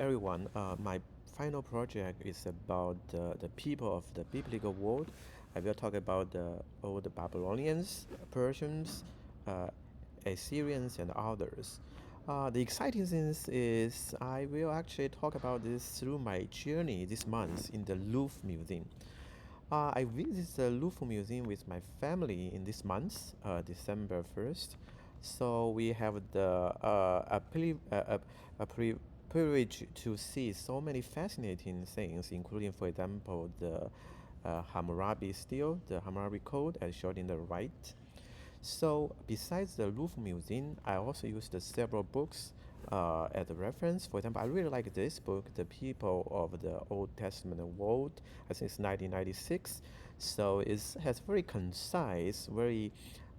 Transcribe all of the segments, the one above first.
everyone. My final project is about the people of the biblical world. I will talk about the old Babylonians, Persians, uh, Assyrians, and others. The exciting thing is I will actually talk about this through my journey this month in the Louvre Museum. I visited the Louvre Museum with my family in this month, December 1st. So we have a privilege to see so many fascinating things, including, for example, the Hammurabi stele, the Hammurabi Code, as shown in the right. So besides the Louvre Museum, I also used several books as a reference. For example, I really like this book, The People of the Old Testament World. I think it's 1996. So it has very concise, very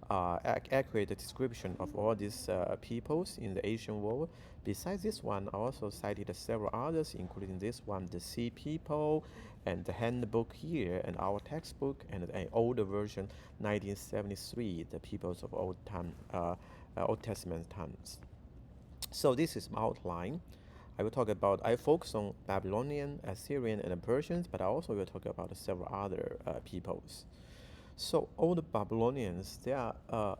accurate description of all these peoples in the Asian world. Besides this one, I also cited several others, including this one, the Sea People, and the handbook here, and our textbook, and an older version, 1973, the peoples of Old Testament times. So this is my outline. I focus on Babylonian, Assyrian, and Persians, but I also will talk about several other peoples. So all the Babylonians, they are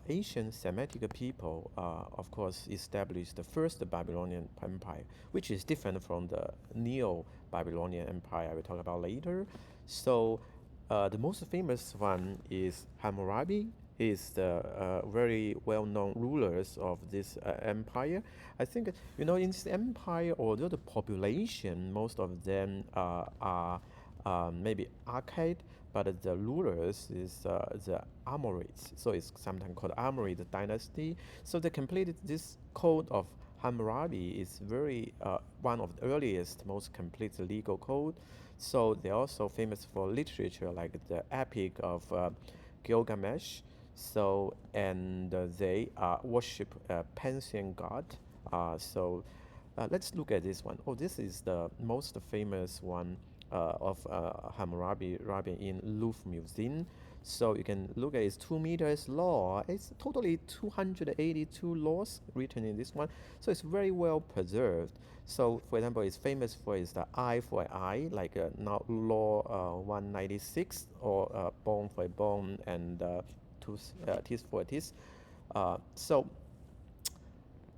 ancient Semitic people, of course, established the first Babylonian empire, which is different from the Neo-Babylonian empire I will talk about later. So the most famous one is Hammurabi. He is the very well-known rulers of this empire. I think, in this empire, although the population, most of them are maybe archaic, but the rulers is the Amorites, so it's sometimes called Amorite dynasty. So they completed this code of Hammurabi is very one of the earliest, most complete legal code. So they're also famous for literature, like the Epic of Gilgamesh. So and they worship Pantheon god. Let's look at this one. Oh, this is the most famous one of Hammurabi in Louvre Museum. So you can look at it's 2 meters long. It's totally 282 laws written in this one. So it's very well preserved. So for example, it's famous for is the eye for an eye, like now law 196, or bone for a bone, and teeth for a teeth. So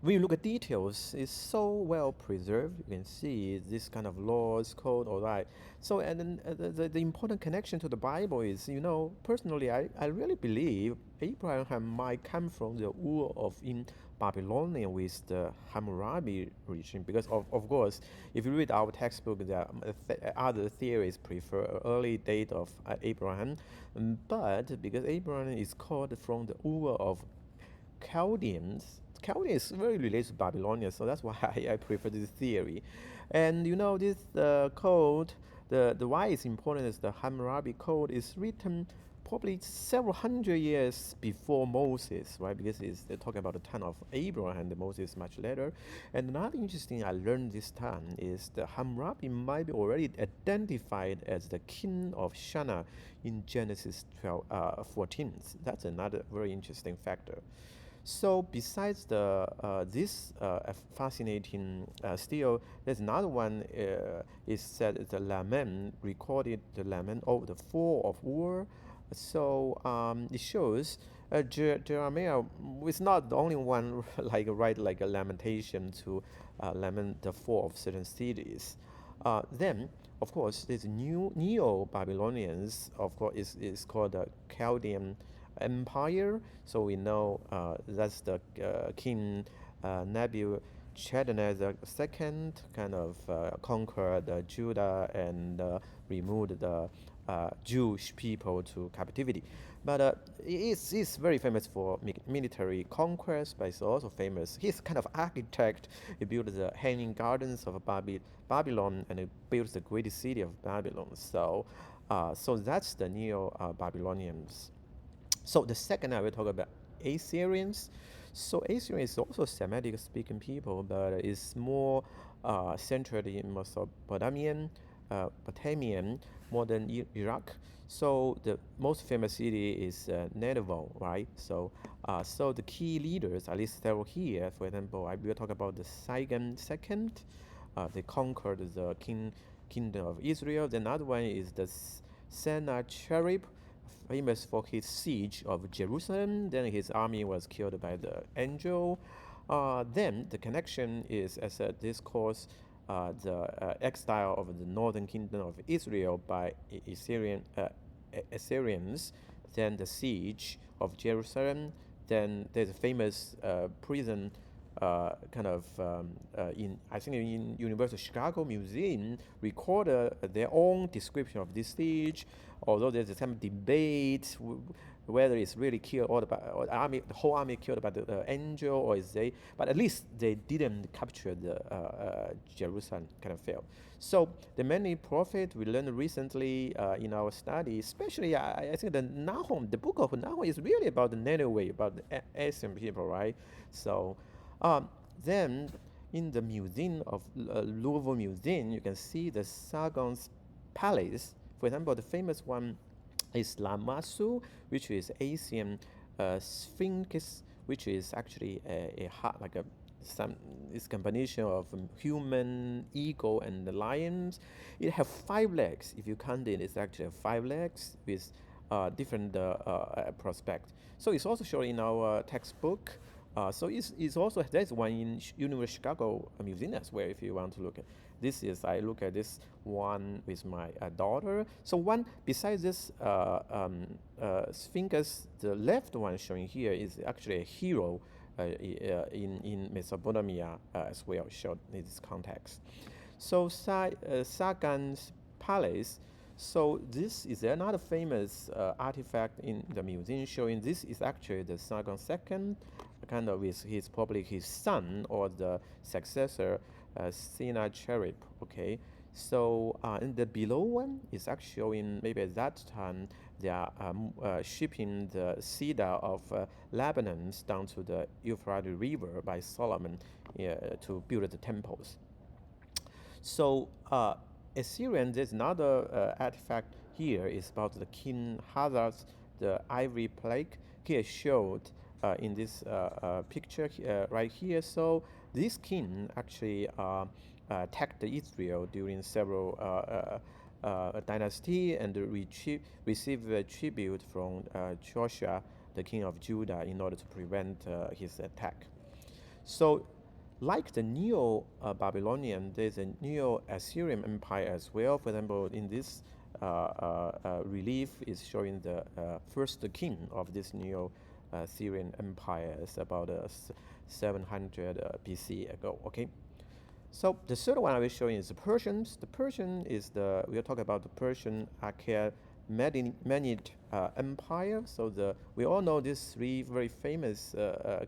when you look at details, it's so well preserved. You can see this kind of laws, code, all right. So, and then the important connection to the Bible is, personally, I really believe Abraham might come from the Ur of in Babylonia with the Hammurabi region, because of course, if you read our textbook, there are other theories prefer early date of Abraham, but because Abraham is called from the Ur of Chaldeans. Chaldean is very related to Babylonia, so that's why I prefer this theory. And this code, the why is important is the Hammurabi code is written probably several hundred years before Moses, right? Because they're talking about the time of Abraham, and Moses much later. And another interesting I learned this time is the Hammurabi might be already identified as the king of Shinar in Genesis 14. That's another very interesting factor. So besides this fascinating stele, there's another one. Is said the lament recorded the lament of the fall of war. So it shows Jeremiah was not the only one like write like a lamentation to lament the fall of certain cities. Then, of course, there's new Neo-Babylonians. Of course, is called the Chaldean Empire. So we know that's the King Nebuchadnezzar II kind of conquered Judah and removed the Jewish people to captivity. But it's very famous for military conquest, but it's also famous. He's kind of architect. He built the hanging gardens of Babylon, and he built the great city of Babylon. So that's the Neo-Babylonians. So the second I will talk about Assyrians. So Assyrian is also Semitic speaking people, but it's more centered in Mesopotamian, modern Iraq. So the most famous city is Nineveh, right? So the key leaders, at least several here, for example, I will talk about the Saigon II, they conquered the kingdom of Israel. The another one is the Sennacherib, famous for his siege of Jerusalem. Then his army was killed by the angel. Then the connection is as a discourse, the exile of the northern kingdom of Israel by Assyrians, then the siege of Jerusalem, then there's a famous prison in I think in University of Chicago Museum recorded their own description of this siege, although there's some debate whether it's really killed or the army, the whole army killed by the angel, or is they, but at least they didn't capture the Jerusalem, kind of failed. So the many prophets we learned recently in our study, especially I think the Nahum, the book of Nahum is really about the Nineveh, about the Assyrian people, right? So then in the museum of Louvre Museum, you can see the Sargon's palace. For example, the famous one is Lamassu, which is Asian Sphinx, which is actually it's combination of human, eagle, and the lions. It have 5 legs. If you count it, it's actually 5 legs with different prospect. So it's also shown in our textbook. So it's also, there's one in University of Chicago Museum as well, if you want to look at. This is, I look at this one with my daughter. So one, besides this Sphinx, the left one showing here is actually a hero in Mesopotamia as well, shown in this context. So Sargon's palace. So this is another famous artifact in the museum showing this is actually the Sargon II, kind of with his probably his son or the successor, Sennacherib. Okay, so and the below one is actually showing maybe at that time they are shipping the cedar of Lebanon down to the Euphrates River by Solomon to build the temples. So Assyrian, there's another artifact here is about the King Hazard's the ivory plaque. Here showed in this picture right here. So this king actually attacked Israel during several dynasty and received a tribute from Joshua, the king of Judah, in order to prevent his attack. So like the Neo-Babylonian, there's a Neo-Assyrian empire as well. For example, in this relief is showing the first king of this Neo-Assyrian empire. It's about 700 BC ago. Okay. So the third one I will show you is the Persians. The Persian is we'll talk about the Persian Achaemenid Empire. So we all know these 3 very famous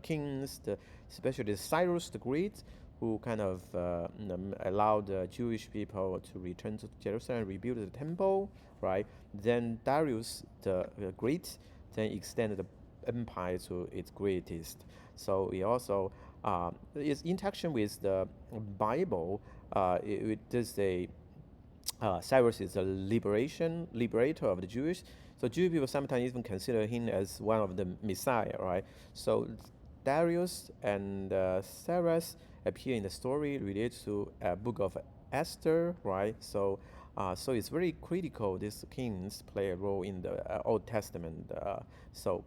kings, especially Cyrus the Great, who kind of allowed the Jewish people to return to Jerusalem and rebuild the temple, right? Then Darius the Great then extended the empire to its greatest. So he also its interaction with the Bible. It does say Cyrus is a liberator of the Jewish. So Jewish people sometimes even consider him as one of the Messiah, right? So Darius and Cyrus appear in the story related to a book of Esther, right? So it's very critical. These kings play a role in the Old Testament. So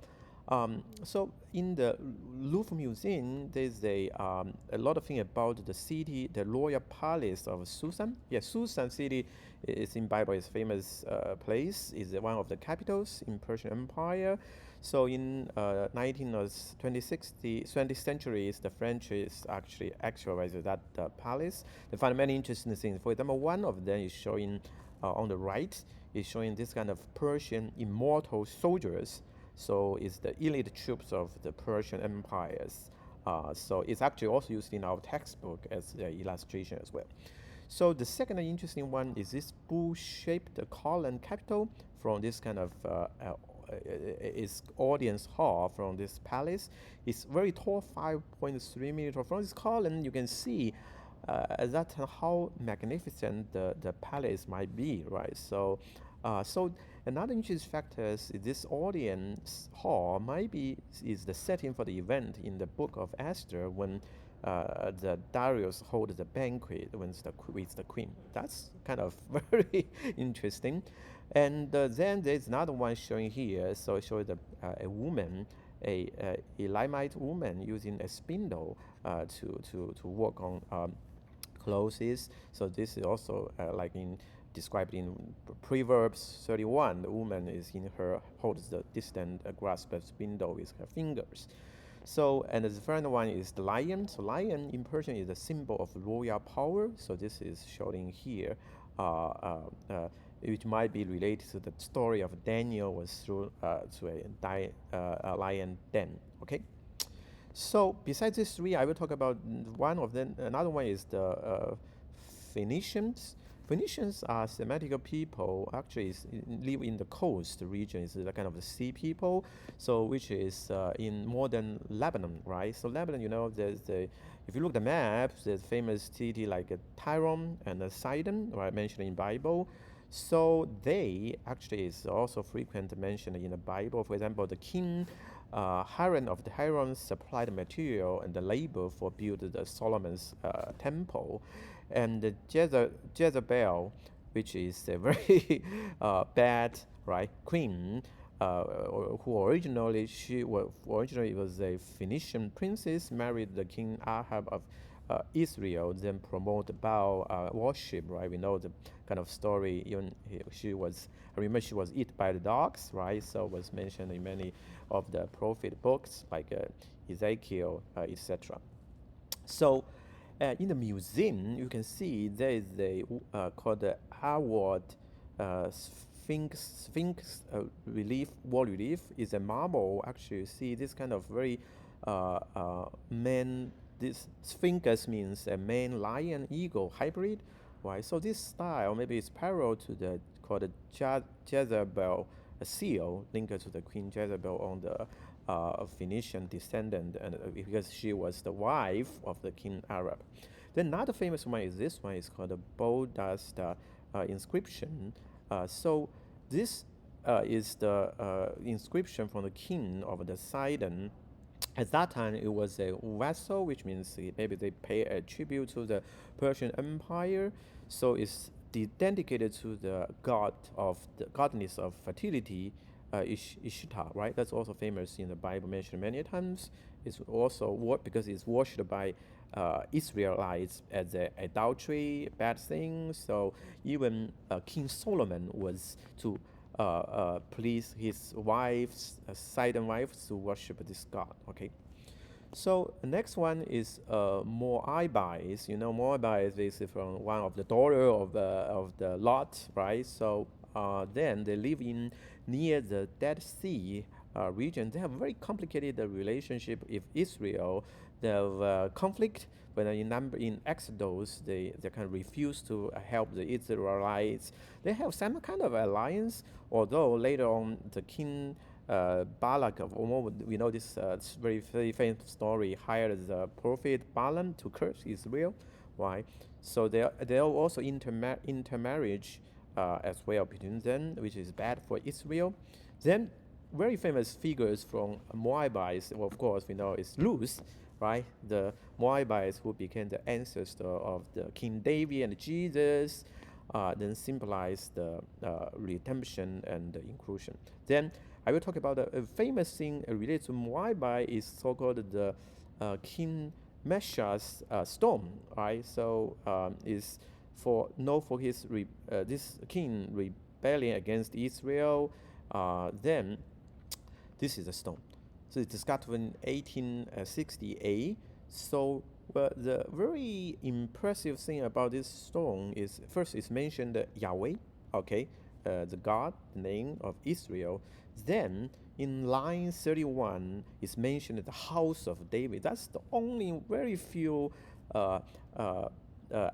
in the Louvre Museum, there's a lot of things about the city, the royal palace of Susan. Yeah, Susan city is in Bible is famous place. Is one of the capitals in Persian Empire. So in 19th or 20th centuries, the French is actually actualized that palace. They find many interesting things. For example, one of them is showing on the right is showing this kind of Persian immortal soldiers. So it's the elite troops of the Persian empires. So it's actually also used in our textbook as the illustration as well. So the second interesting one is this bull-shaped column capital from this kind of is audience hall from this palace. It's very tall, 5.3 meters. From this column, you can see that how magnificent the palace might be, right? So another interesting factor is this audience hall might be is the setting for the event in the book of Esther when the Darius hold the banquet with the queen. That's kind of very interesting. And then there's another one showing here. So it shows a woman, a Elamite woman using a spindle to work on clothes. So this is also like in described in Proverbs 31. The woman is in her holds the distant grasp of spindle with her fingers. So, and the third one is the lion. So, lion in Persian is a symbol of royal power. So, this is showing here, which might be related to the story of Daniel was through to a lion den. Okay. So, besides these three, I will talk about one of them. Another one is the Phoenicians. Phoenicians are Semitic people. Actually, live in the coast region. It's a kind of the sea people. So, which is in modern Lebanon, right? So, Lebanon, there's the if you look at the map, there's famous city like Tyre and Sidon, right, mentioned in Bible. So they actually is also frequent mentioned in the Bible. For example, the king Hiram of the Hiram supplied material and the labor for build the Solomon's temple, and the Jezebel, which is a very bad right queen, who originally was a Phoenician princess, married the king Ahab of Israel, then promote Baal worship. Right, we know the kind of story. Even I remember she was eaten by the dogs. Right, so was mentioned in many of the prophet books like Ezekiel, etc. So, in the museum, you can see there is a called the Award Sphinx wall relief. Is a marble. Actually, you see this kind of very man. This Sphinx means a man lion eagle hybrid, right? So this style maybe is parallel to the called the Jezebel seal linked to the Queen Jezebel on the Phoenician descendant, and because she was the wife of the King Arab. Then another famous one is this one. Is called the Boldast inscription. So this is the inscription from the king of the Sidon. At that time, it was a vessel, which means maybe they pay a tribute to the Persian Empire. So it's dedicated to the goddess of fertility, Ishtar, right? That's also famous in the Bible, mentioned many times. It's also because it's worshipped by Israelites as a adultery, bad thing. So even King Solomon was to please his wife's Sidon wives to worship this god. Okay. So the next one is Moabites. Moabites is from one of the daughter of the Lot, right? So then they live in near the Dead Sea region. They have a very complicated relationship with Israel. They have conflict. When in Exodus, they kind of refuse to help the Israelites. They have some kind of alliance, although later on the king Balak of Moab, we know this very famous story, hired the prophet Balaam to curse Israel. Why? So there are also intermarriage as well between them, which is bad for Israel. Then very famous figures from Moabites, well, of course, we know is Ruth, right? The Moabites who became the ancestor of the King David and Jesus, then symbolize the redemption and the inclusion. Then I will talk about a famous thing related to Moabite is so-called the King Mesha's stone, right? So is known for his this king rebelling against Israel. Then this is a stone. So it's discovered in 1868. So the very impressive thing about this stone is first it's mentioned Yahweh, okay, the God, the name of Israel. Then in line 31 is mentioned the house of David. That's the only very few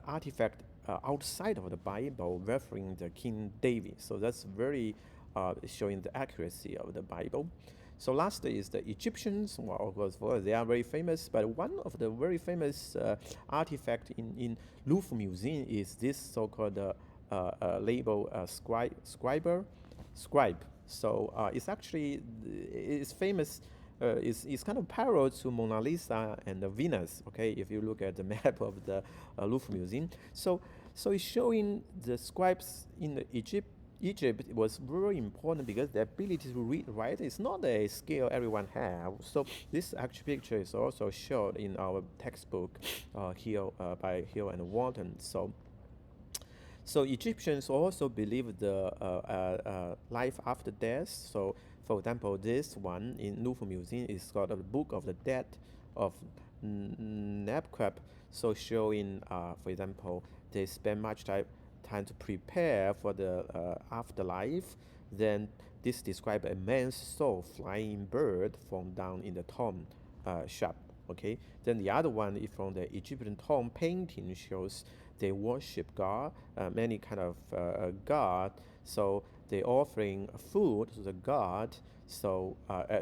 artifact outside of the Bible referring to King David. So that's very showing the accuracy of the Bible. So last is the Egyptians. Well, of course, they are very famous, but one of the very famous artifact in Louvre Museum is this so-called label scribe. So it's famous is kind of parallel to Mona Lisa and the Venus. Okay, if you look at the map of the Louvre Museum, so it's showing the scribes in the Egypt was very important because the ability to read write is not a skill everyone have. So this actual picture is also shown in our textbook Hill by Hill and Walton. So Egyptians also believe the life after death. So, for example, this one in Louvre Museum is called the Book of the Dead of Nebkep. So showing, for example, they spend much time to prepare for the afterlife. Then this describes a man's soul flying bird from down in the tomb shop. Okay. Then the other one is from the Egyptian tomb painting shows they worship God, many kind of God. So they offering food to the God. So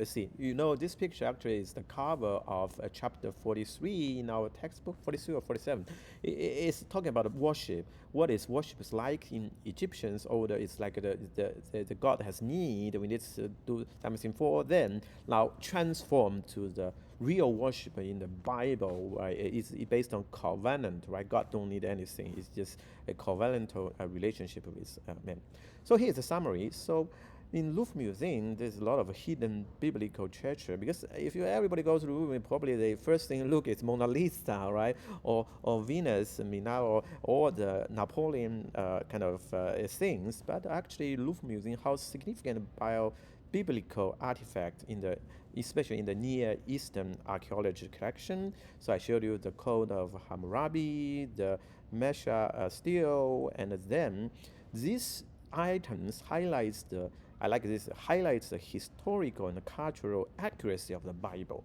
see, this picture actually is the cover of chapter 43 in our textbook, 43 or 47. It's talking about worship. What is worship is like in Egyptians older? It's like the God has need. We need to do something for them. Now transform to the real worship in the Bible, right? It's based on covenant, right? God don't need anything. It's just a covenantal relationship with man. So here's the summary. So in Louvre Museum, there's a lot of hidden biblical treasure because if everybody goes to Louvre, probably the first thing you look is Mona Lisa, right? Or Venus, or the Napoleon kind of things. But actually, Louvre Museum has significant biblical artifact especially in the Near Eastern archaeology collection. So I showed you the Code of Hammurabi, the Mesha stele, and then these items highlights the historical and the cultural accuracy of the Bible.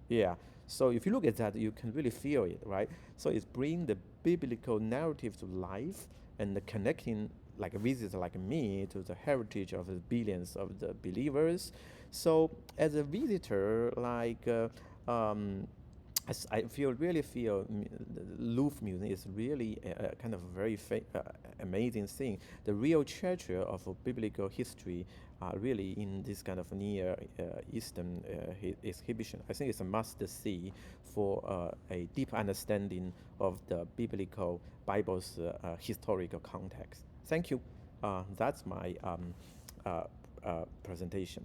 Yeah. So if you look at that, you can really feel it, right? So it's bringing the biblical narrative to life and the connecting like a visitor like me to the heritage of the billions of the believers. So as a visitor, I really feel the Louvre Museum is really a kind of very amazing thing. The real treasure of biblical history are really in this kind of Near Eastern exhibition. I think it's a must-see for a deep understanding of the biblical Bible's historical context. Thank you. That's my presentation.